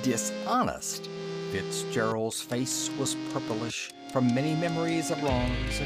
dishonest. Fitzgerald's face was purplish from many memories of wrongs.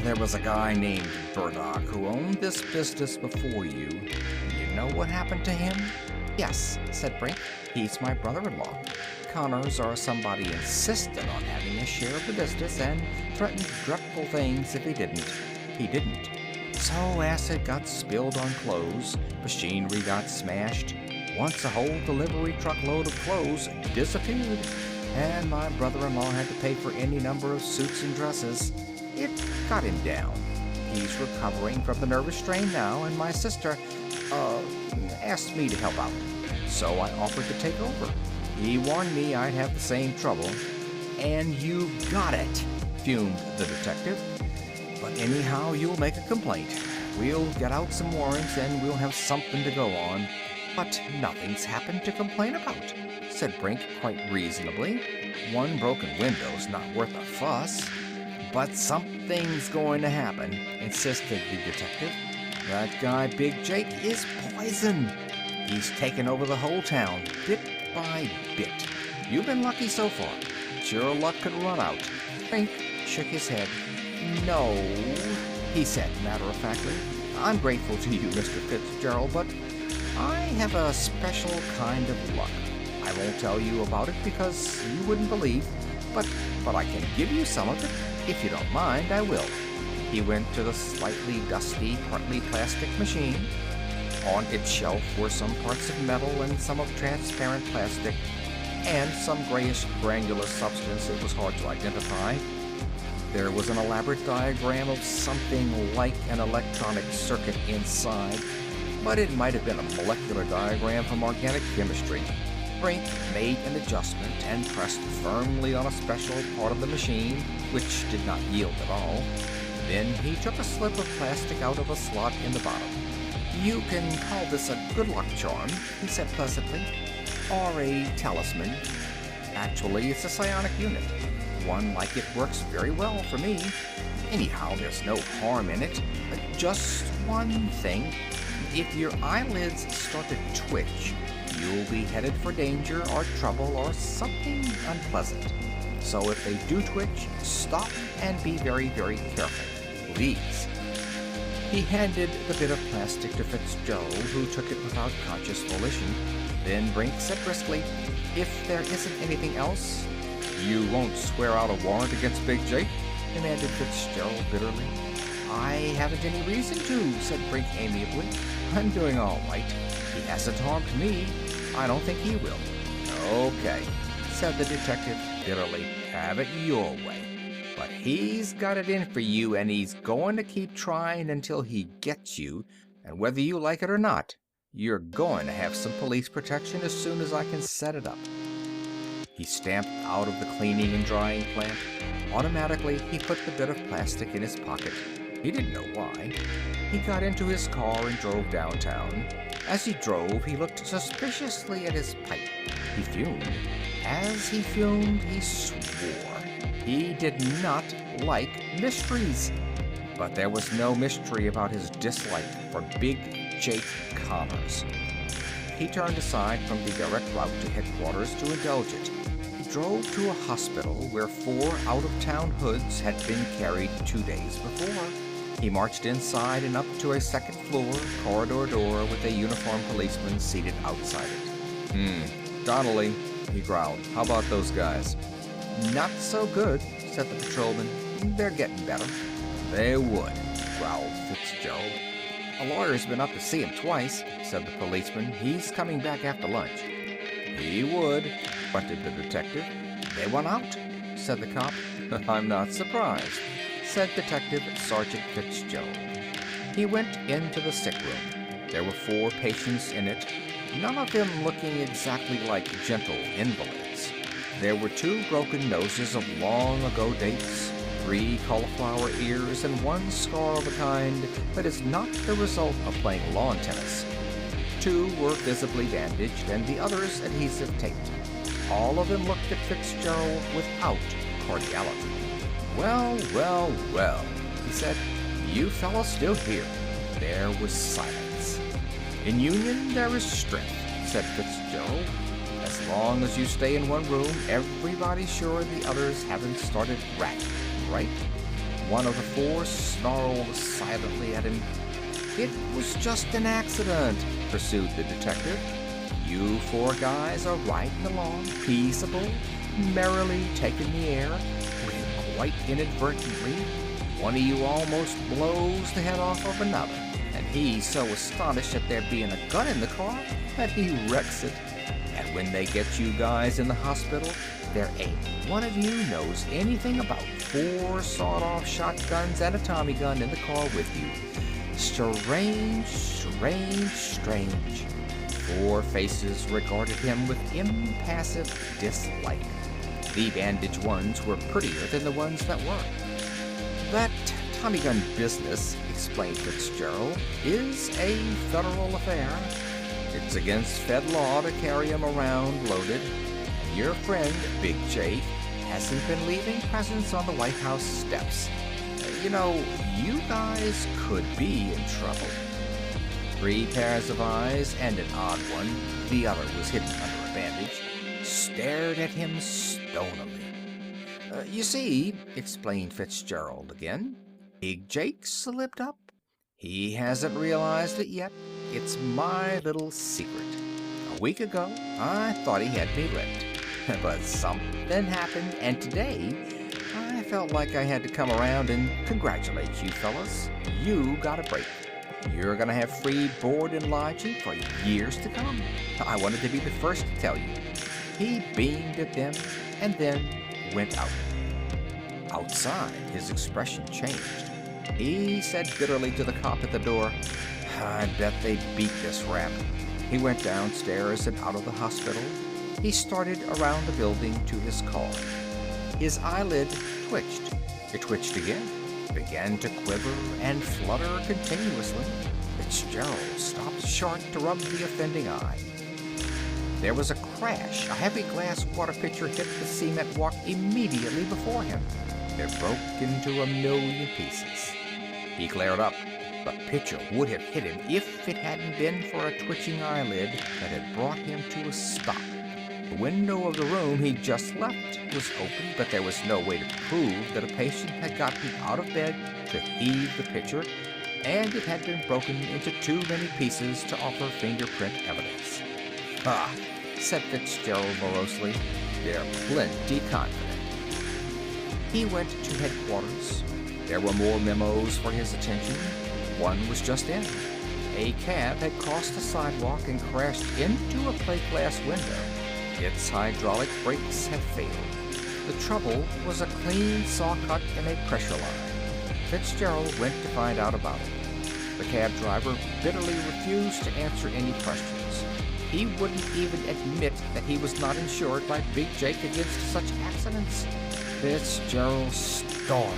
There was a guy named Burdock who owned this business before you. You know what happened to him? Yes, said Brink. He's my brother-in-law. Connors or somebody insisted on having a share of the business and threatened dreadful things if he didn't. He didn't. So acid got spilled on clothes, machinery got smashed. Once a whole delivery truckload of clothes disappeared, and my brother-in-law had to pay for any number of suits and dresses. It got him down. He's recovering from the nervous strain now, and my sister, asked me to help out. So I offered to take over. He warned me I'd have the same trouble. And you got it, fumed the detective. But anyhow, you'll make a complaint. We'll get out some warrants and we'll have something to go on. But nothing's happened to complain about, said Brink quite reasonably. One broken window's not worth a fuss. But something's going to happen, insisted the detective. That guy Big Jake is poison. He's taken over the whole town, bit by bit. You've been lucky so far, but your luck could run out. Brink shook his head. No, he said matter-of-factly. I'm grateful to you, Mr. Fitzgerald, but I have a special kind of luck. I won't tell you about it because you wouldn't believe, but I can give you some of it. If you don't mind, I will. He went to the slightly dusty, partly plastic machine. On its shelf were some parts of metal and some of transparent plastic, and some grayish granular substance that was hard to identify. There was an elaborate diagram of something like an electronic circuit inside, but it might have been a molecular diagram from organic chemistry. Brink made an adjustment and pressed firmly on a special part of the machine, which did not yield at all. Then he took a slip of plastic out of a slot in the bottom. You can call this a good luck charm, he said pleasantly, or a talisman. Actually, it's a psionic unit. One like it works very well for me. Anyhow, there's no harm in it. Just one thing. If your eyelids start to twitch, you'll be headed for danger or trouble or something unpleasant. So if they do twitch, stop and be very, very careful. Please. He handed the bit of plastic to Fitzgerald, who took it without conscious volition. Then Brink said briskly, "If there isn't anything else..." "You won't swear out a warrant against Big Jake?" demanded Fitzgerald bitterly. "I haven't any reason to," said Brink amiably. "I'm doing all right. He hasn't harmed me. I don't think he will." "Okay," said the detective bitterly. "Have it your way. But he's got it in for you, and he's going to keep trying until he gets you, and whether you like it or not, you're going to have some police protection as soon as I can set it up." He stamped out of the cleaning and drying plant. Automatically, he put the bit of plastic in his pocket. He didn't know why. He got into his car and drove downtown. As he drove, he looked suspiciously at his pipe. He fumed. As he fumed, he swore. He did not like mysteries. But there was no mystery about his dislike for Big Jake Connors. He turned aside from the direct route to headquarters to indulge it. He drove to a hospital where 4 out-of-town hoods had been carried 2 days before. He marched inside and up to a second-floor corridor door with a uniformed policeman seated outside it. Donnelly," he growled. "How about those guys?" "Not so good," said the patrolman. "They're getting better." "They would," growled Fitzgerald. "A lawyer's been up to see him twice," said the policeman. "He's coming back after lunch." "He would," grunted the detective. "They went out," said the cop. "I'm not surprised," said Detective Sergeant Fitzgerald. He went into the sick room. There were 4 patients in it, none of them looking exactly like gentle invalids. There were 2 broken noses of long-ago dates, 3 cauliflower ears, and 1 scar of a kind that is not the result of playing lawn tennis. 2 were visibly bandaged, and the others adhesive taped. All of them looked at Fitzgerald without cordiality. "Well, well, well," he said. "You fellows still here." There was silence. "In union there is strength," said Fitzgerald. As long as you stay in one room, everybody's sure the others haven't started ratting, right? One of the four snarled silently at him. It was just an accident, pursued the detective. You four guys are riding along, peaceable, merrily taking the air, when quite inadvertently, one of you almost blows the head off of another, and he's so astonished at there being a gun in the car that he wrecks it. And when they get you guys in the hospital, there ain't one of you knows anything about four sawed-off shotguns and a Tommy gun in the car with you. Strange, strange, strange. Four faces regarded him with impassive dislike. The bandaged ones were prettier than the ones that weren't. That Tommy gun business, explained Fitzgerald, is a federal affair. It's against Fed law to carry 'em around loaded. And your friend, Big Jake, hasn't been leaving presents on the White House steps. You know, you guys could be in trouble. 3 pairs of eyes and an odd one, the other was hidden under a bandage, stared at him stonily. You see, explained Fitzgerald again, Big Jake slipped up. He hasn't realized it yet. It's my little secret. A week ago, I thought he had me licked. But something happened, and today, I felt like I had to come around and congratulate you fellas. You got a break. You're gonna have free board and lodging for years to come. I wanted to be the first to tell you. He beamed at them and then went out. Outside, his expression changed. He said bitterly to the cop at the door, I bet they beat this rap. He went downstairs and out of the hospital. He started around the building to his car. His eyelid twitched. It twitched again, began to quiver and flutter continuously. Fitzgerald stopped short to rub the offending eye. There was a crash. A heavy glass water pitcher hit the cement walk immediately before him. It broke into a million pieces. He glared up. The pitcher would have hit him if it hadn't been for a twitching eyelid that had brought him to a stop. The window of the room he'd just left was open, but there was no way to prove that a patient had gotten out of bed to heave the pitcher, and it had been broken into too many pieces to offer fingerprint evidence. Ah, said Fitzgerald morosely, they're plenty confident. He went to headquarters. There were more memos for his attention. One was just in. A cab had crossed the sidewalk and crashed into a plate glass window. Its hydraulic brakes had failed. The trouble was a clean saw cut in a pressure line. Fitzgerald went to find out about it. The cab driver bitterly refused to answer any questions. He wouldn't even admit that he was not insured by Big Jake against such accidents. Fitzgerald stormed.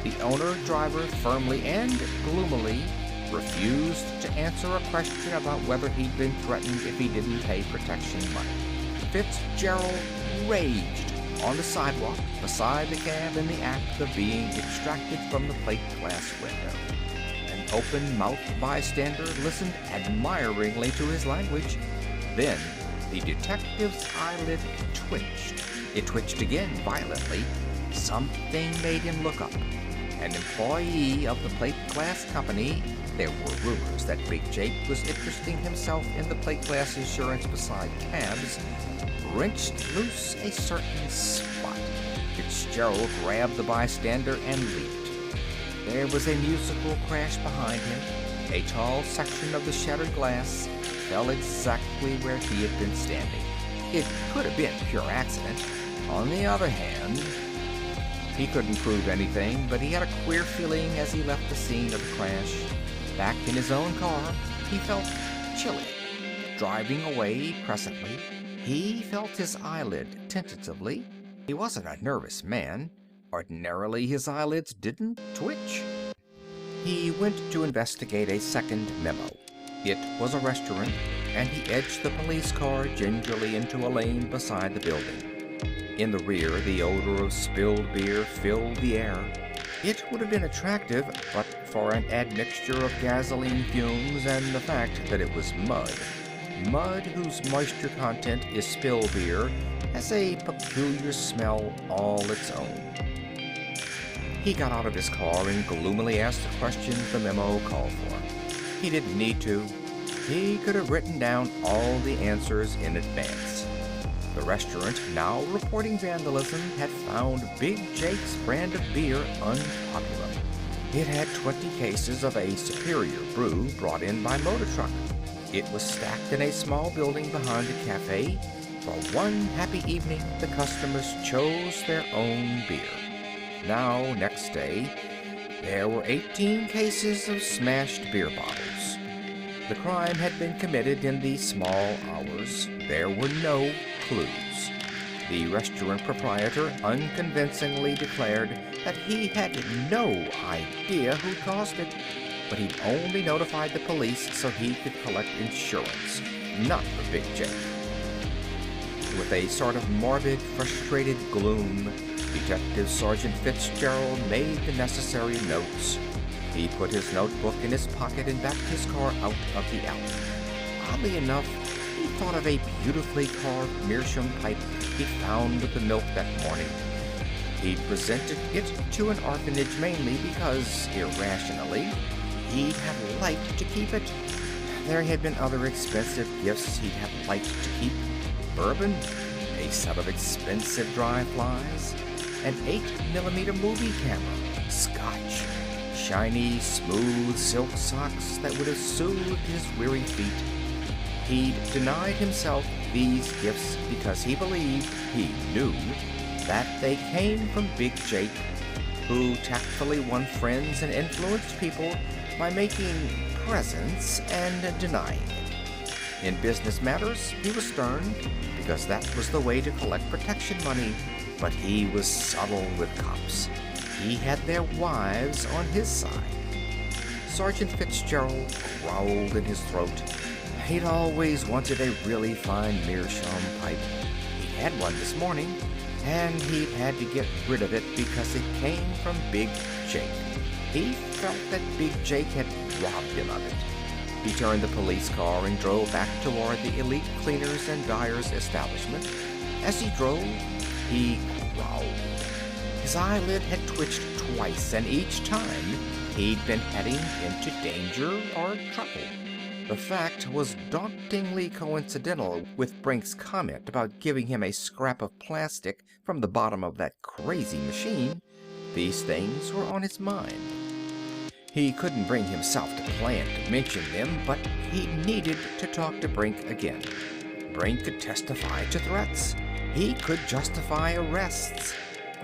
The owner-driver firmly and gloomily refused to answer a question about whether he'd been threatened if he didn't pay protection money. Fitzgerald raged on the sidewalk beside the cab in the act of being extracted from the plate glass window. An open-mouthed bystander listened admiringly to his language. Then the detective's eyelid twitched. It twitched again violently. Something made him look up. An employee of the plate glass company, there were rumors that Big Jake was interesting himself in the plate glass insurance beside cabs, wrenched loose a certain spot. Fitzgerald grabbed the bystander and leaped. There was a musical crash behind him. A tall section of the shattered glass fell exactly where he had been standing. It could have been pure accident. On the other hand, he couldn't prove anything, but he had a queer feeling as he left the scene of the crash. Back in his own car, he felt chilly. Driving away presently, he felt his eyelid tentatively. He wasn't a nervous man. Ordinarily, his eyelids didn't twitch. He went to investigate a second memo. It was a restaurant, and he edged the police car gingerly into a lane beside the building. In the rear, the odor of spilled beer filled the air. It would have been attractive, but for an admixture of gasoline fumes and the fact that it was mud. Mud whose moisture content is spill beer has a peculiar smell all its own. He got out of his car and gloomily asked the questions the memo called for. He didn't need to. He could have written down all the answers in advance. The restaurant, now reporting vandalism, had found Big Jake's brand of beer unpopular. It had 20 cases of a superior brew brought in by motor truck. It was stacked in a small building behind the cafe. For one happy evening, the customers chose their own beer. Now, next day, there were 18 cases of smashed beer bottles. The crime had been committed in the small hours. There were no clues. The restaurant proprietor unconvincingly declared that he had no idea who caused it, but he'd only notified the police so he could collect insurance, not for Big Jake. With a sort of morbid, frustrated gloom, Detective Sergeant Fitzgerald made the necessary notes. He put his notebook in his pocket and backed his car out of the alley. Oddly enough, he thought of a beautifully carved meerschaum pipe he found with the milk that morning. He presented it to an orphanage mainly because, irrationally, he'd have liked to keep it. There had been other expensive gifts he'd have liked to keep. Bourbon, a set of expensive dry flies, an 8mm movie camera, scotch, shiny, smooth silk socks that would have soothed his weary feet. He'd denied himself these gifts because he believed, he knew, that they came from Big Jake, who tactfully won friends and influenced people by making presents and denying it. In business matters, he was stern, because that was the way to collect protection money, but he was subtle with cops. He had their wives on his side. Sergeant Fitzgerald growled in his throat. He'd always wanted a really fine meerschaum pipe. He had one this morning, and he'd had to get rid of it because it came from Big Jake. He felt that Big Jake had robbed him of it. He turned the police car and drove back toward the Elite Cleaners and Dyers establishment. As he drove, he growled. His eyelid had twitched twice, and each time he'd been heading into danger or trouble. The fact was dauntingly coincidental with Brink's comment about giving him a scrap of plastic from the bottom of that crazy machine. These things were on his mind. He couldn't bring himself to plan to mention them, but he needed to talk to Brink again. Brink could testify to threats. He could justify arrests.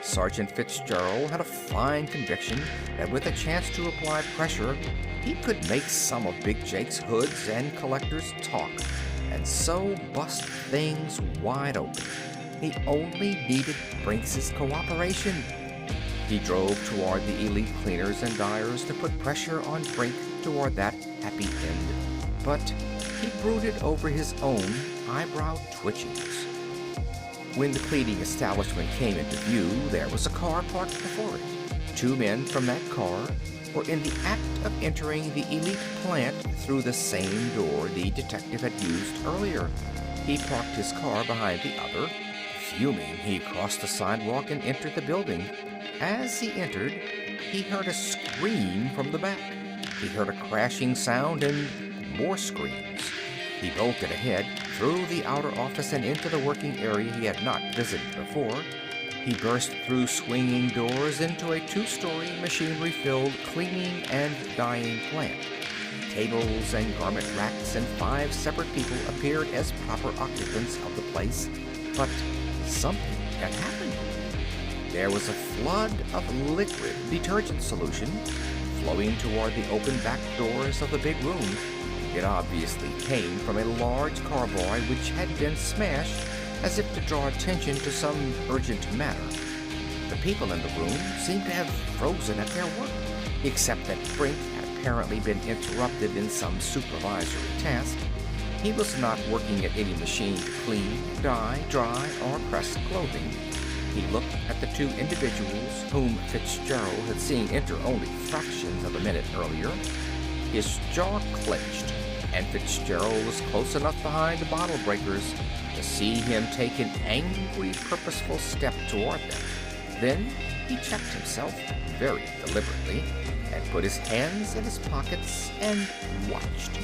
Sergeant Fitzgerald had a fine conviction that with a chance to apply pressure, he could make some of Big Jake's hoods and collectors talk, and so bust things wide open. He only needed Brink's cooperation. He drove toward the Elite Cleaners and Dyers to put pressure on Brink toward that happy end. But he brooded over his own eyebrow twitchings. When the cleaning establishment came into view, there was a car parked before it. Two men from that car were in the act of entering the Elite plant through the same door the detective had used earlier. He parked his car behind the other. Fuming, he crossed the sidewalk and entered the building. As he entered, he heard a scream from the back. He heard a crashing sound and more screams. He bolted ahead, through the outer office and into the working area he had not visited before. He burst through swinging doors into a 2-story machinery-filled cleaning and dyeing plant. Tables and garment racks and 5 separate people appeared as proper occupants of the place, but something had happened. There was a flood of liquid detergent solution flowing toward the open back doors of the big room. It obviously came from a large carboy which had been smashed as if to draw attention to some urgent matter. The people in the room seemed to have frozen at their work, except that Brink had apparently been interrupted in some supervisory task. He was not working at any machine to clean, dye, dry, or press clothing. He looked at the 2 individuals whom Fitzgerald had seen enter only fractions of a minute earlier. His jaw clenched. and Fitzgerald was close enough behind the bottle breakers to see him take an angry, purposeful step toward them. Then he checked himself, very deliberately, and put his hands in his pockets and watched.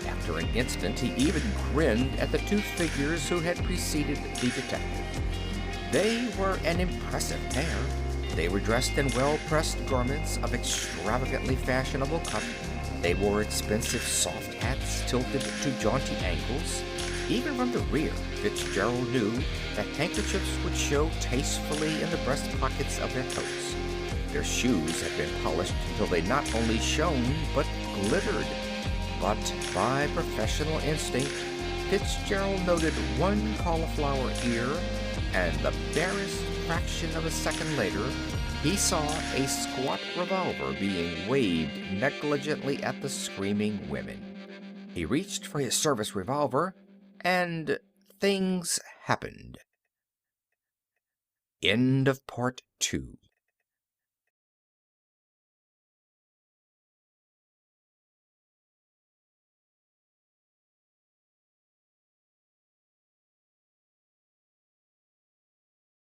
After an instant, he even grinned at the two figures who had preceded the detective. They were an impressive pair. They were dressed in well-pressed garments of extravagantly fashionable cut. They wore expensive soft hats tilted to jaunty angles. Even from the rear, Fitzgerald knew that handkerchiefs would show tastefully in the breast pockets of their coats. Their shoes had been polished until they not only shone, but glittered. But by professional instinct, Fitzgerald noted one cauliflower ear, and the barest fraction of a second later, he saw a squat revolver being waved negligently at the screaming women. He reached for his service revolver, and things happened. End of part 2.